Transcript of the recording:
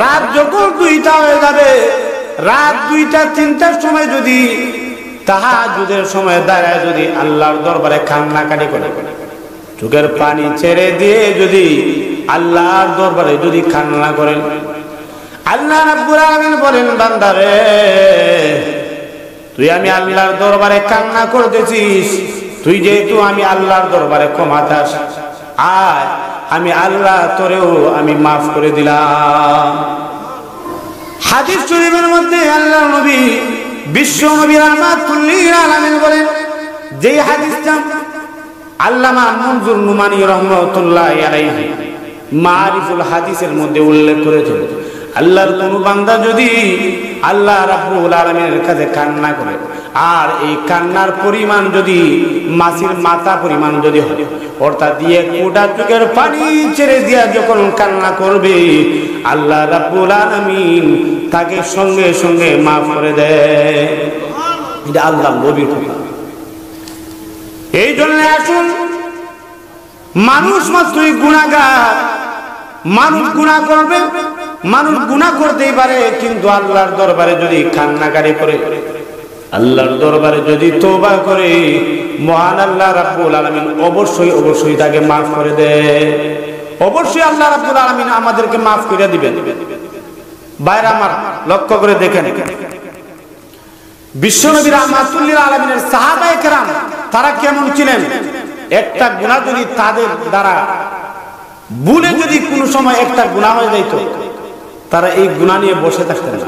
রাত যখন 2টা হয়ে যাবে, রাত 2টা 3টার সময় যদি তাহাজ্জুদের সময় দাঁড়ায় যদি আল্লাহর দরবারে কান্নাকাটি করে, চোখের পানি ছেড়ে দিয়ে যদি আল্লাহর দরবারে যদি কান্না করেন, আল্লাহ রাব্বুল আলামিন বলেন, বান্দারে তুই আমি আল্লাহর দরবারে কান্না করতেছিস, তুই যেহেতু আমি আল্লাহর দরবারে ক্ষমা চাস, আয় আমি আল্লাহ তোরেও আমি মাফ করে দিলাম। হাদিস শরীফের মধ্যে আল্লাহ নবী বিশ্ব নবী রাহমাতুল লিল আলামিন বলেন, যে হাদিসটা আল্লামা মনজুর নুমানী রাহমাতুল্লাহি আলাইহি মারিফুল হাদিসের মধ্যে উল্লেখ করেছেন, আল্লাহর কোন বান্দা যদি আল্লাহ রাব্বুল আলামিনের কাছে কান্না করে, আর এই কান্নার পরিমাণ যদি মাছের মাথা পরিমাণ যদি হয়, অর্থাৎ দিয়ে কোটা চোখের পানি ছেড়ে দিয়া যখন কান্না করবে, আল্লাহ রাব্বুল আলামিন তাকে সঙ্গে সঙ্গে মাফ করে দেয়। এটা আল্লাহ নবীর কথা। এই জন্য আসুন, মানুষ মাত্রই গুনাহগার, মানুষ গুনাহ করবে, মানুষ গুনাহ করতেই পারে, কিন্তু আল্লাহর দরবারে যদি কান্নাকারি করে, আল্লাহর দরবারে যদি তওবা করে, মহান আল্লাহ রাব্বুল আলামিন অবশ্যই অবশ্যই তাকে মাফ করে দেয়। অবশ্যই আল্লাহ রাব্বুল আলামিন আমাদেরকে মাফ করে দিবেন। ভাইরা আমার, লক্ষ্য করে দেখেন, বিশ্বনবী রাহমাতুল লিল আলামিনের সাহাবায়ে কেরাম তারা কেমন ছিলেন? একটা গুনাহ যদি তাদের দ্বারা ভুলে যদি কোনো সময় একটা গুনাহ হয়ে যাইত, তারা এই গুনাহ নিয়ে বসে থাকতেন না।